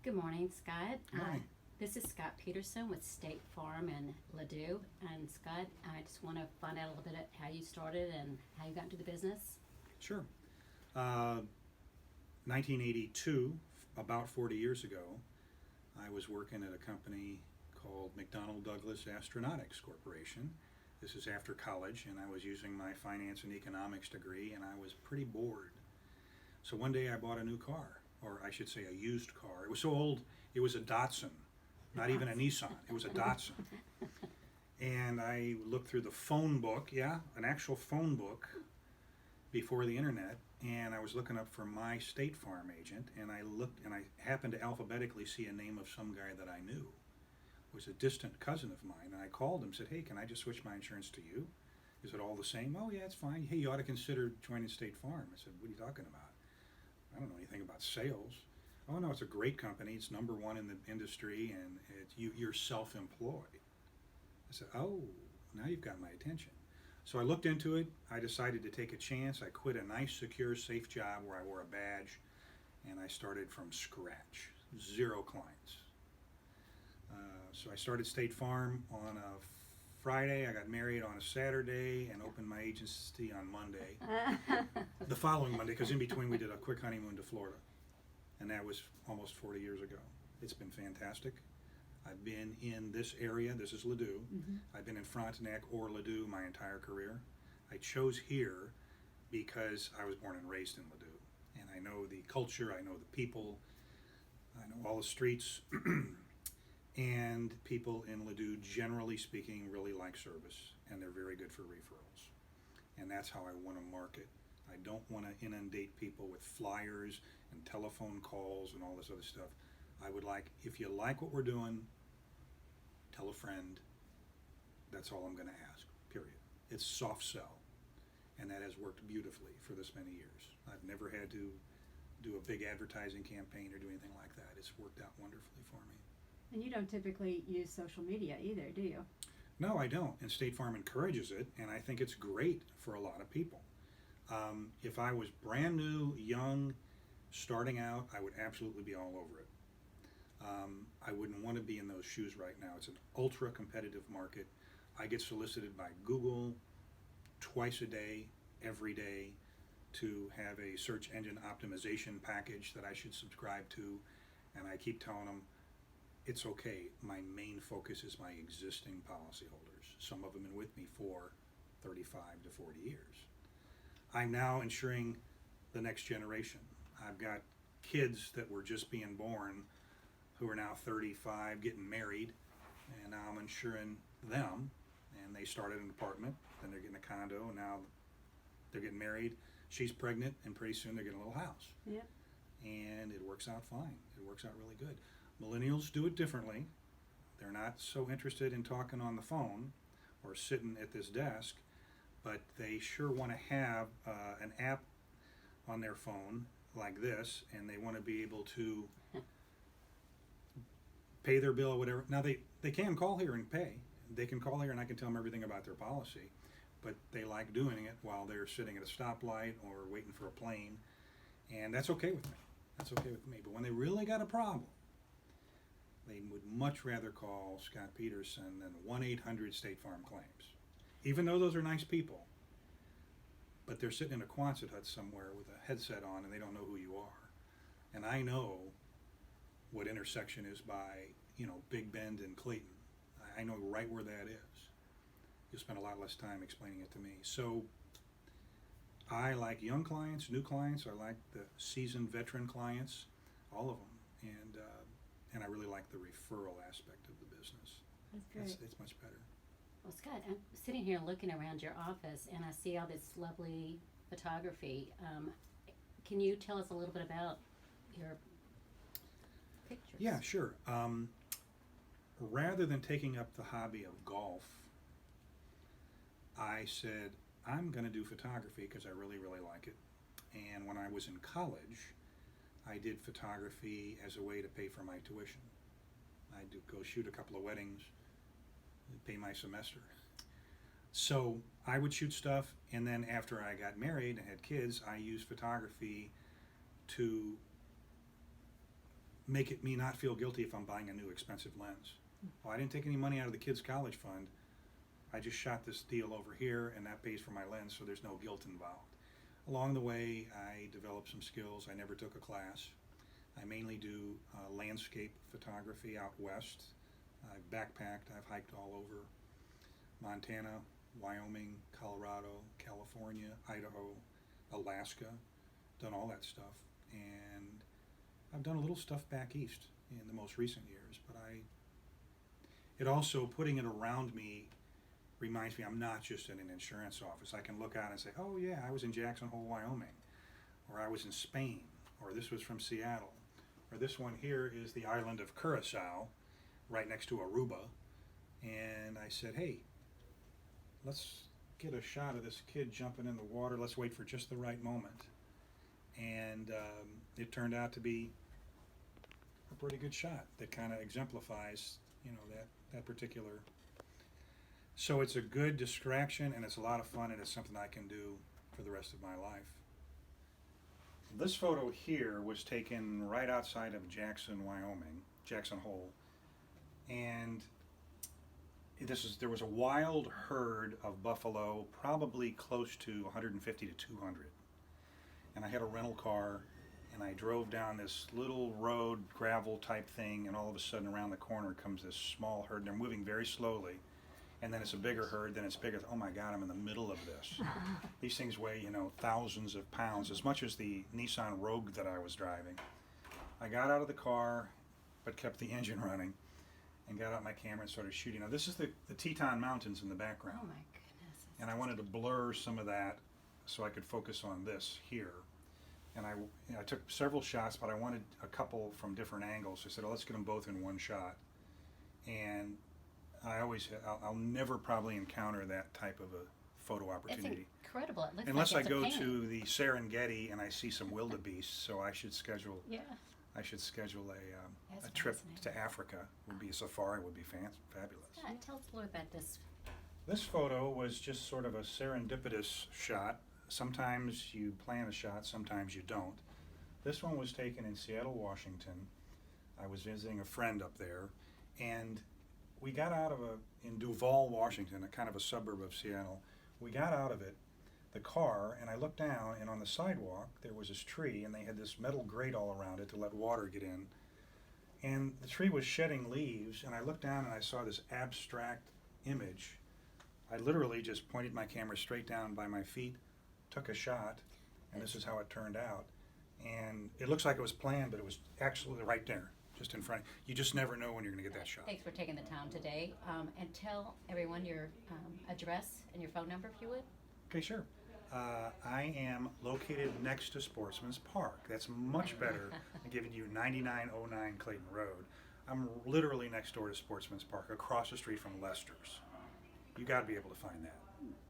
Good morning, Scott. Morning. This is Scott Petersen with State Farm in Ladue. And Scott, I just want to find out a little bit of how you started and how you got into the business. Sure. Uh, 1982, about 40 years ago, I was working at a company called McDonnell Douglas Astronautics Corporation. This is after college, and I was using my finance and economics degree, and I was pretty bored. So one day I bought a new car, or I should say a used car. It was so old, it was a Datsun, not even a Nissan, it was a Datsun. And I looked through the phone book, yeah, an actual phone book before the internet, and I was looking up for my State Farm agent, and I looked, and I happened to alphabetically see a name of some guy that I knew. It was a distant cousin of mine, and I called him, said, "Hey, can I just switch my insurance to you? Is it all the same?" "Oh yeah, it's fine. Hey, you ought to consider joining State Farm." I said, "What are you talking about? I don't know anything about sales." "Oh no, it's a great company. It's number one in the industry, and you're self-employed." I said, "Oh, now you've got my attention." So I looked into it. I decided to take a chance. I quit a nice, secure, safe job where I wore a badge, and I started from scratch, zero clients. So I started State Farm on a Friday. I got married on a Saturday and opened my agency on Monday. The following Monday, because in between we did a quick honeymoon to Florida, and that was almost 40 years ago. It's been fantastic. I've been in this area, this is Ladue. I've been in Frontenac or Ladue my entire career. I chose here because I was born and raised in Ladue. And I know the culture, I know the people, I know all the streets. And people in Ladue, generally speaking, really like service, and they're very good for referrals. And that's how I want to market. I don't want to inundate people with flyers and telephone calls and all this other stuff. I would like, if you like what we're doing, tell a friend. That's all I'm going to ask, period. It's soft sell, and that has worked beautifully for this many years. I've never had to do a big advertising campaign or do anything like that. It's worked out wonderfully for me. And you don't typically use social media either, do you? No, I don't, and State Farm encourages it, and I think it's great for a lot of people. If I was brand new, young, starting out, I would absolutely be all over it. I wouldn't want to be in those shoes right now. It's an ultra competitive market. I get solicited by Google twice a day, every day, to have a search engine optimization package that I should subscribe to, and I keep telling them, it's okay. My main focus is my existing policyholders. Some of them have been with me for 35 to 40 years. I'm now insuring the next generation. I've got kids that were just being born who are now 35, getting married, and now I'm insuring them. And they started an apartment, then they're getting a condo, and now they're getting married. She's pregnant, and pretty soon they're getting a little house. Yep. And it works out fine. It works out really good. Millennials do it differently. They're not so interested in talking on the phone or sitting at this desk, but they sure want to have an app on their phone like this, and they want to be able to pay their bill or whatever. Now they can call here and pay. They can call here and I can tell them everything about their policy, but they like doing it while they're sitting at a stoplight or waiting for a plane, and that's okay with me. That's okay with me. But when they really got a problem, they would much rather call Scott Petersen than 1-800 State Farm Claims. Even though those are nice people, but they're sitting in a Quonset hut somewhere with a headset on and they don't know who you are. And I know what intersection is by, Big Bend and Clayton. I know right where that is. You'll spend a lot less time explaining it to me. So I like young clients, new clients. I like the seasoned veteran clients, all of them. And I really like the referral aspect of the business. That's great. It's much better. Well, Scott, I'm sitting here looking around your office and I see all this lovely photography. Can you tell us a little bit about your pictures? Yeah, sure. Rather than taking up the hobby of golf, I said, I'm going to do photography because I really, really like it. And when I was in college, I did photography as a way to pay for my tuition. I'd go shoot a couple of weddings, pay my semester. So I would shoot stuff, and then after I got married and had kids, I used photography to make me not feel guilty if I'm buying a new expensive lens. Well, I didn't take any money out of the kids' college fund. I just shot this deal over here, and that pays for my lens, so there's no guilt involved. Along the way, I developed some skills. I never took a class. I mainly do landscape photography out west. I've backpacked. I've hiked all over Montana, Wyoming, Colorado, California, Idaho, Alaska, done all that stuff. And I've done a little stuff back east in the most recent years, but it also, putting it around me reminds me I'm not just in an insurance office. I can look out and say, oh yeah, I was in Jackson Hole, Wyoming, or I was in Spain, or this was from Seattle, or this one here is the island of Curacao, right next to Aruba. And I said, hey, let's get a shot of this kid jumping in the water. Let's wait for just the right moment. And it turned out to be a pretty good shot that kind of exemplifies, that particular. So it's a good distraction, and it's a lot of fun, and it's something I can do for the rest of my life. This photo here was taken right outside of Jackson, Wyoming, Jackson Hole, and there was a wild herd of buffalo, probably close to 150 to 200. And I had a rental car, and I drove down this little road, gravel type thing, and all of a sudden around the corner comes this small herd, and they're moving very slowly. And then it's a bigger herd, then it's bigger. Oh my God, I'm in the middle of this. These things weigh, thousands of pounds, as much as the Nissan Rogue that I was driving. I got out of the car, but kept the engine running, and got out my camera and started shooting. Now this is the Teton Mountains in the background. Oh my goodness. And I wanted to blur some of that so I could focus on this here. And I took several shots, but I wanted a couple from different angles. So I said, let's get them both in one shot. And I'll never probably encounter that type of a photo opportunity. It's incredible. It looks Unless like I go it's a painting. to the Serengeti and I see some wildebeest, so I should schedule. Yeah. I should schedule That's a trip fascinating. to Africa. Would be a safari. Would be fabulous. Yeah, tell us a little about this. This photo was just sort of a serendipitous shot. Sometimes you plan a shot, sometimes you don't. This one was taken in Seattle, Washington. I was visiting a friend up there, and we got out of in Duval, Washington, a kind of a suburb of Seattle. We got out of it, the car, and I looked down, and on the sidewalk there was this tree, and they had this metal grate all around it to let water get in. And the tree was shedding leaves, and I looked down and I saw this abstract image. I literally just pointed my camera straight down by my feet, took a shot, and this is how it turned out. And it looks like it was planned, but it was actually right there, just in front. You just never know when you're going to get that shot. Thanks for taking the time today. And tell everyone your address and your phone number, if you would. Okay, sure. I am located next to Sportsman's Park. That's much better than giving you 9909 Clayton Road. I'm literally next door to Sportsman's Park, across the street from Lester's. You got to be able to find that.